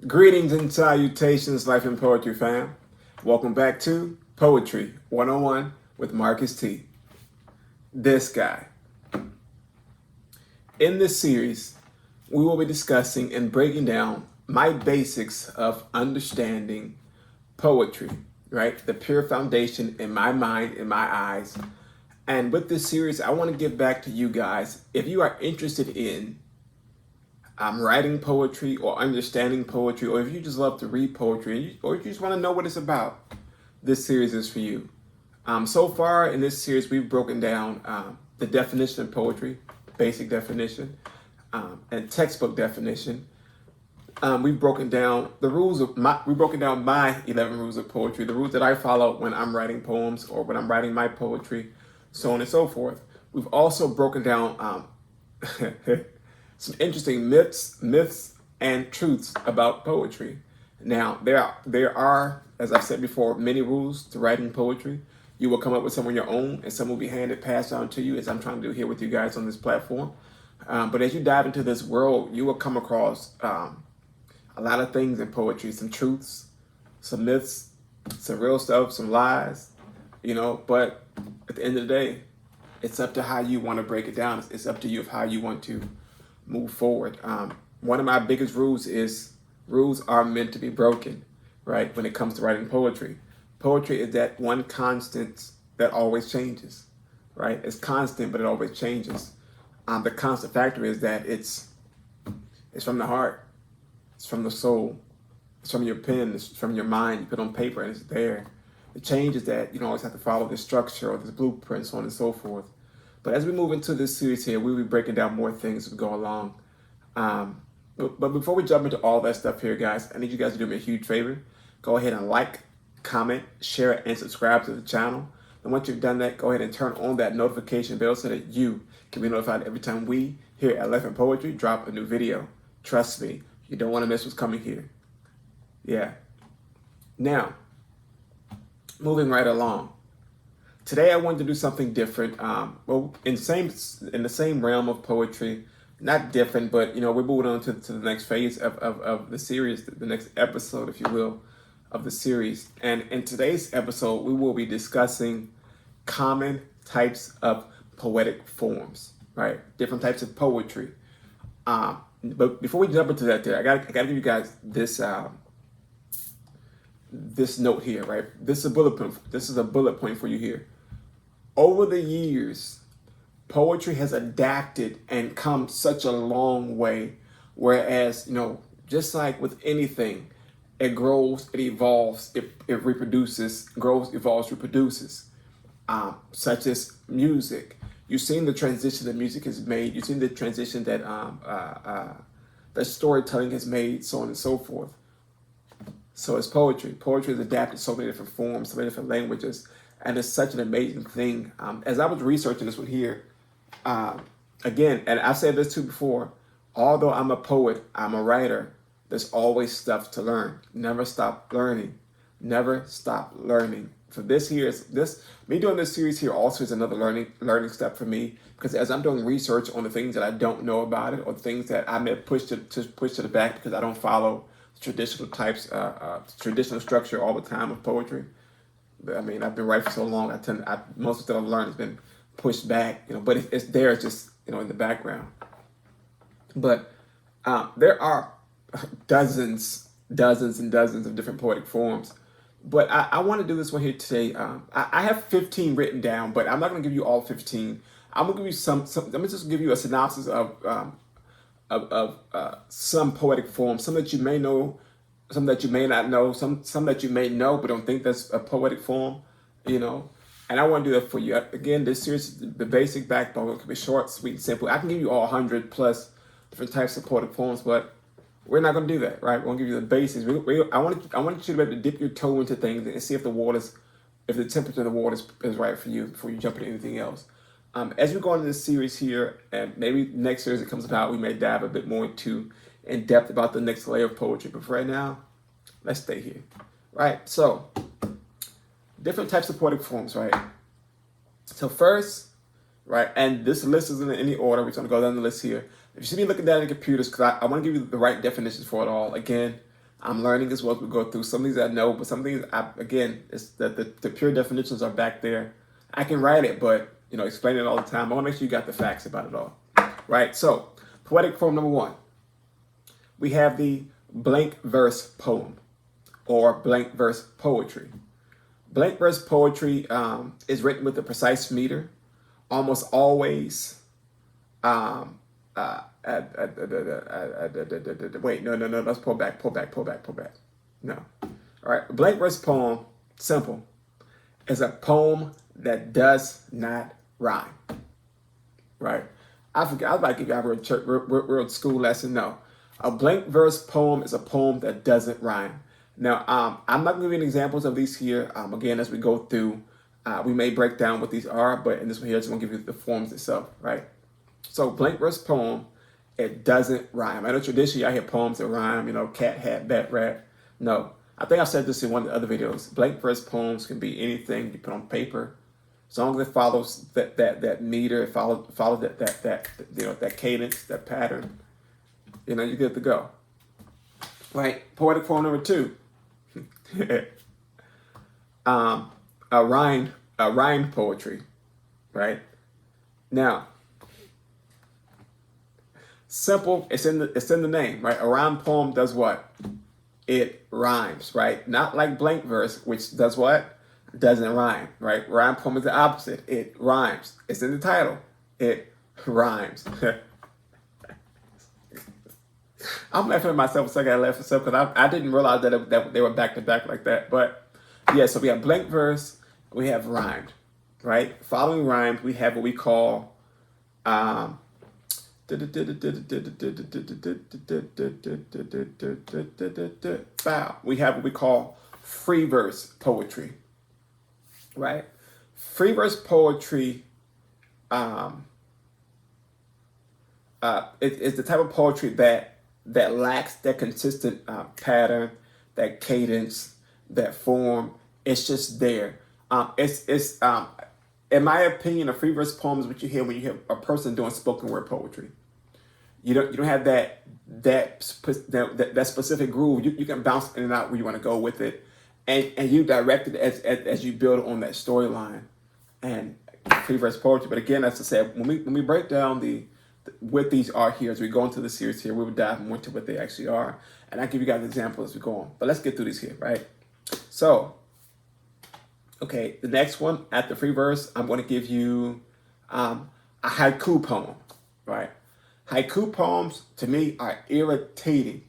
Greetings and salutations, Life and Poetry fam. Welcome back to Poetry 101 with Marcus T. This guy. In this series, we will be discussing and breaking down my basics of understanding poetry, right? The pure foundation in my mind, in my eyes. And with this series, I want to give back to you guys. If you are interested in writing poetry or understanding poetry, or if you just love to read poetry, or you just want to know what it's about, this series is for you. So far in this series, we've broken down the definition of poetry, basic definition, and textbook definition. We've broken down we've broken down my 11 rules of poetry, the rules that I follow when I'm writing poems or when I'm writing my poetry, so on and so forth. We've also broken down some interesting myths, and truths about poetry. Now, there are, as I've said before, many rules to writing poetry. You will come up with some on your own, and some will be passed on to you, as I'm trying to do here with you guys on this platform. But as you dive into this world, you will come across a lot of things in poetry, some truths, some myths, some real stuff, some lies, but at the end of the day, it's up to how you want to break it down. It's up to you of how you want to move forward. One of my biggest rules is rules are meant to be broken, right? When it comes to writing poetry, poetry is that one constant that always changes, right? It's constant, but it always changes. The constant factor is that it's from the heart, it's from the soul, it's from your pen, it's from your mind. You put on paper and it's there. The change is that you don't always have to follow this structure or this blueprint, so on and so forth. But as we move into this series here, we'll be breaking down more things as we go along. But before we jump into all that stuff here, guys, I need you guys to do me a huge favor. Go ahead and like, comment, share, and subscribe to the channel. And once you've done that, go ahead and turn on that notification bell so that you can be notified every time we here at Life and Poetry drop a new video. Trust me, you don't want to miss what's coming here. Yeah. Now, moving right along. Today I wanted to do something different. In the same realm of poetry, not different, but we're moving on to the next phase of the series, the next episode, if you will, of the series. And in today's episode, we will be discussing common types of poetic forms, right? Different types of poetry. But before we jump into that, I gotta give you guys this this note here, right? This is a bullet point. This is a bullet point for you here. Over the years, poetry has adapted and come such a long way. Whereas, just like with anything, it grows, it evolves, it reproduces, grows, evolves, reproduces. Such as music. You've seen the transition that music has made. You've seen the transition that that storytelling has made, so on and so forth. So it's poetry. Poetry is adapted so many different forms, so many different languages. And it's such an amazing thing. As I was researching this one here, again, and I've said this too before, although I'm a poet, I'm a writer, there's always stuff to learn. Never stop learning. Never stop learning. For this here, me doing this series here also is another learning step for me, because as I'm doing research on the things that I don't know about it, or things that I may push to the back because I don't follow traditional traditional structure all the time of poetry. I mean, I've been writing for so long. Most of the stuff I've learned has been pushed back, but it's there, it's just in the background. But there are dozens and dozens of different poetic forms. But I want to do this one here today. I have 15 written down, but I'm not going to give you all 15. I'm going to give you some. Let me just give you a synopsis of some poetic forms, some that you may know, some that you may not know, some that you may know but don't think that's a poetic form, And I want to do that for you. Again, this series, the basic backbone, it can be short, sweet, and simple. I can give you all 100 plus different types of poetic forms, but we're not going to do that, right? We're going to give you the basics. I want you to be able to dip your toe into things and see if the temperature of the water is right for you before you jump into anything else. As we go into this series here, and maybe next series that comes about, we may dive a bit more in depth about the next layer of poetry. But for right now, let's stay here, right? So, different types of poetic forms, right? So first, right, and this list isn't in any order. We're going to go down the list here. If you see me looking down at the computers, because I want to give you the right definitions for it all. Again, I'm learning as well as we go through. Some of these I know, but some of these, again, it's the pure definitions are back there. I can write it, but explain it all the time. I want to make sure you got the facts about it all, right? So, poetic form number one, we have the blank verse poem or blank verse poetry. Blank verse poetry is written with a precise meter, almost always. Wait, no. Let's pull back. No. All right. Blank verse poem, simple, is a poem that does not rhyme. Right. I forgot. I was about to give you a real school lesson. No. A blank verse poem is a poem that doesn't rhyme. Now, I'm not going to give you examples of these here. Again, as we go through, we may break down what these are, but in this one here, I just want to give you the forms itself, right? So, blank verse poem, it doesn't rhyme. I know traditionally I hear poems that rhyme, cat, hat, bat, rat. No. I think I said this in one of the other videos. Blank verse poems can be anything you put on paper, as long as it follows that meter, it follows that cadence, that pattern. You're good to go. Right? Poetic form number two. A rhymed poetry. Right? Now, simple, it's in the name, right? A rhymed poem does what? It rhymes, right? Not like blank verse, which does what? Doesn't rhyme, right? Rhyme poem is the opposite. It rhymes. It's in the title. It rhymes. I'm laughing at myself a second. I laughed at myself because I didn't realize that they were back to back like that. But yeah, so we have blank verse, we have rhymed, right? Following rhymed, we have what we call we have what we call free verse poetry, right? Free verse poetry it's the type of poetry that lacks that consistent pattern, that cadence, that form. It's just there. It's in my opinion, a free verse poem is what you hear when you hear a person doing spoken word poetry. You don't have that specific groove. You can bounce in and out where you want to go with it, and you direct it as you build on that storyline and free verse poetry. But again, as I said, when we break down what these are here as we go into the series here, we will dive more into what they actually are, and I'll give you guys examples as we go on. But let's get through these here, right? So, okay, the next one at the free verse, I'm going to give you a haiku poem, right? Haiku poems, to me, are irritating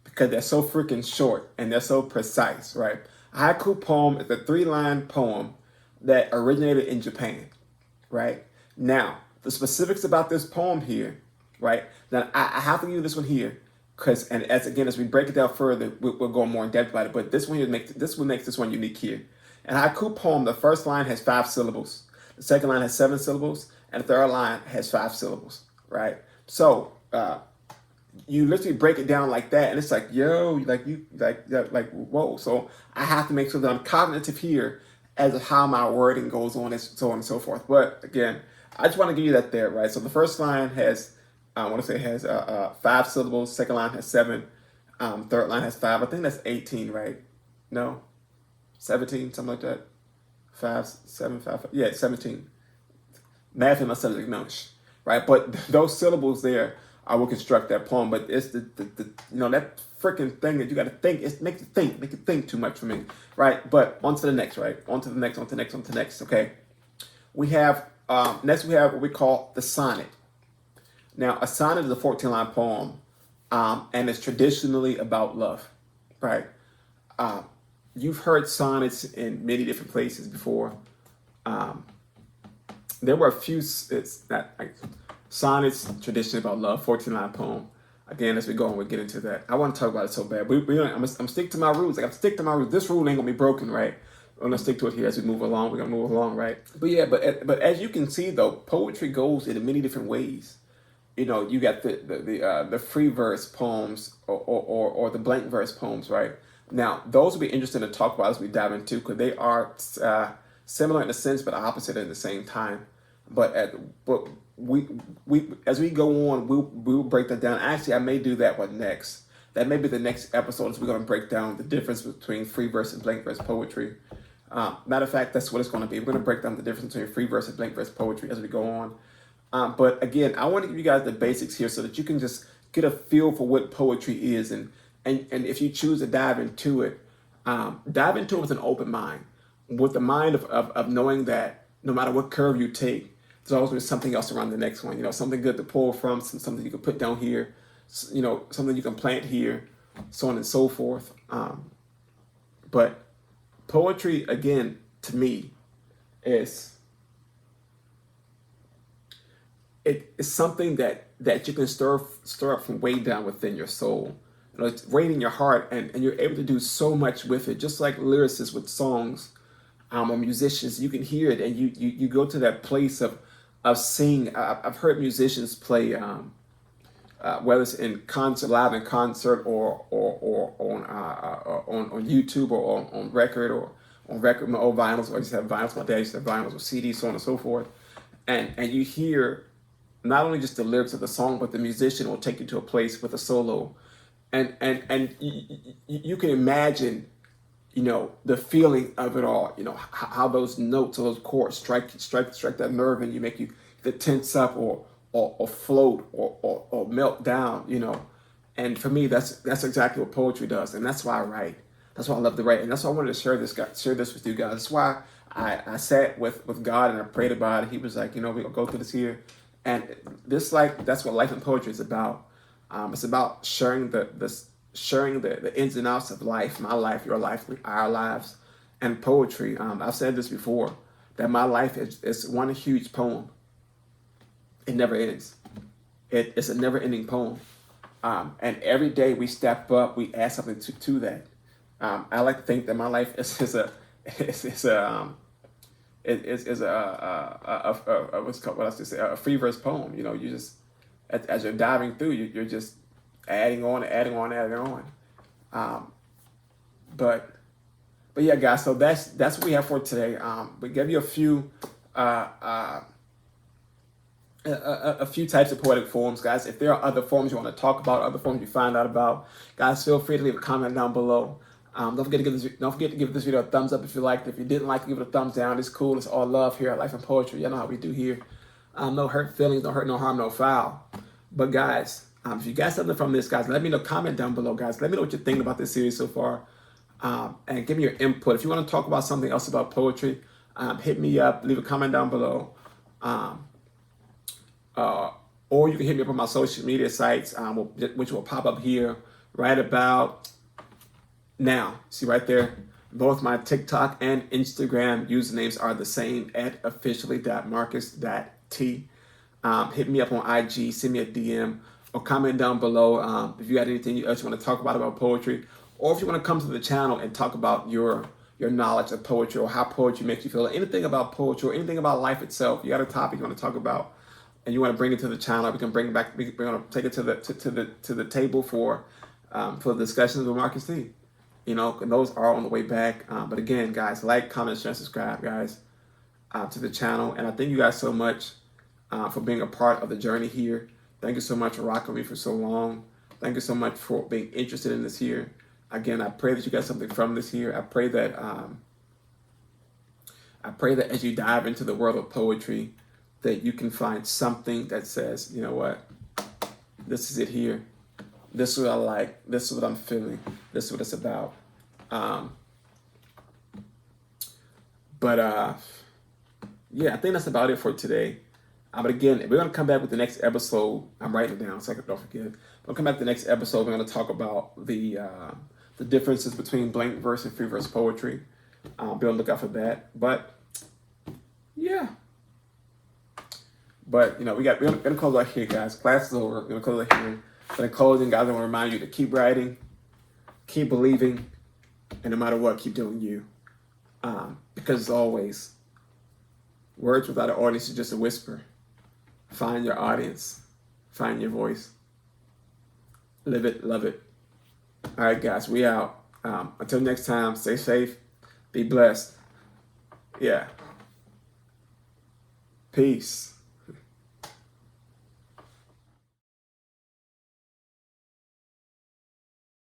because they're so freaking short and they're so precise, right? A haiku poem is a 3-line poem that originated in Japan, right? Now, the specifics about this poem here, right? Now, I have to give you this one here because, and as we break it down further, we'll go more in depth about it. But this one here makes this one unique here. In a haiku poem, the first line has 5 syllables, the second line has 7 syllables, and the third line has 5 syllables, right? So you literally break it down like that, and it's like, yo, like whoa. So I have to make sure that I'm cognitive here as of how my wording goes on, and so on and so forth. But again, I just want to give you that there, right? So the first line has, I want to say has 5 syllables. Second line has 7. Third line has 5. I think that's 18, right? No, 17, something like that. 5, 7, 5. Yeah, 17. Math in my subject, no, right? But those syllables there are what construct that poem. But it's the that freaking thing that you got to think. It makes you think too much for me, right? But on to the next, right? On to the next. Okay, we have next we have what we call the sonnet. Now, a sonnet is a 14-line poem, and it's traditionally about love, right? You've heard sonnets in many different places before. There were a few. It's not like sonnets traditionally about love. 14-line poem. Again, as we go on, we'll get into that. I want to talk about it so bad. I'm stick to my rules. I'm stick to my rules. This rule ain't gonna be broken, right? I'm gonna stick to it here as we move along. We're gonna move along, right? But yeah, but as you can see though, poetry goes in many different ways. You got the free verse poems or the blank verse poems, right? Now, those will be interesting to talk about as we dive into because they are similar in a sense, but opposite at the same time. But we as we go on, we'll break that down. Actually, I may do that one next that may be the next episode, is we're going to break down the difference between free verse and blank verse poetry. Matter of fact, that's what it's going to be. We're going to break down the difference between free verse and blank verse poetry as we go on. But again, I want to give you guys the basics here so that you can just get a feel for what poetry is, and if you choose to dive into it with an open mind, with the mind of knowing that no matter what curve you take, there's always going to be something else around the next one. Something good to pull from, something you can put down here, something you can plant here, so on and so forth. But poetry, again, to me, it's something that you can stir up from way down within your soul. It's right in your heart, and you're able to do so much with it. Just like lyricists with songs, or musicians, you can hear it, and you go to that place of singing. I've heard musicians play, whether it's in concert, live in concert, or on YouTube, or on record, or on record, my old vinyls, or I just have vinyls. My dad used to have vinyls or CDs, so on and so forth. And you hear not only just the lyrics of the song, but the musician will take you to a place with a solo, and you can imagine, the feeling of it all. How those notes or those chords strike that nerve, and make you either tense up or float or melt down. And for me, that's exactly what poetry does, and that's why I write. That's why I love to write, and that's why I wanted to share this with you guys. That's why I sat with God and I prayed about it. He was like, we're gonna go through this here, and that's what life and poetry is about. It's about sharing the ins and outs of life, my life, your life, our lives, and poetry. I've said this before, that my life is one huge poem. It never ends. It's a never-ending poem, and every day we step up, we add something to that. I like to think that my life is a free verse poem. You just, as you're diving through, you're just adding on. But yeah, guys. So that's what we have for today. We gave you a few types of poetic forms, guys. If there are other forms you want to talk about, other forms you find out about, guys, feel free to leave a comment down below. Don't forget to give this video a thumbs up if you liked it. If you didn't like it, give it a thumbs down. It's cool. It's all love here at Life and Poetry. You know how we do here. No hurt feelings, no hurt, no harm, no foul. But guys, if you got something from this, guys, let me know. Comment down below, guys. Let me know what you think about this series so far, and give me your input. If you want to talk about something else about poetry, hit me up. Leave a comment down below, or you can hit me up on my social media sites, which will pop up here right about now. See right there, both my TikTok and Instagram usernames are the same, at officially.marcus.t. Hit me up on IG, send me a DM, or comment down below if you got anything else you want to talk about poetry, or if you want to come to the channel and talk about your knowledge of poetry, or how poetry makes you feel, anything about poetry, or anything about life itself. You got a topic you want to talk about, and you want to bring it to the channel. We can bring it back. We're going to take it to the table for discussions with Marcus T. And those are on the way back. But again, guys, like, comment, share, and subscribe, guys, to the channel. And I thank you guys so much for being a part of the journey here. Thank you so much for rocking me for so long. Thank you so much for being interested in this here. Again, I pray that you got something from this here. I pray that as you dive into the world of poetry, that you can find something that says, you know what, this is it here. This is what I like. This is what I'm feeling. This is what it's about. Yeah, I think that's about it for today. But again, we're going to come back with the next episode. I'm writing it down so I don't forget. We'll come back to the next episode. We're going to talk about the differences between blank verse and free verse poetry. Be on the lookout for that. But yeah. But we're going to close out here, guys. Class is over. We're going to close out here. But in closing, guys, I want to remind you to keep writing, keep believing, and no matter what, keep doing you. Because as always, words without an audience is just a whisper. Find your audience. Find your voice. Live it, love it. All right, guys, we out. Until next time, stay safe, be blessed. Yeah. Peace.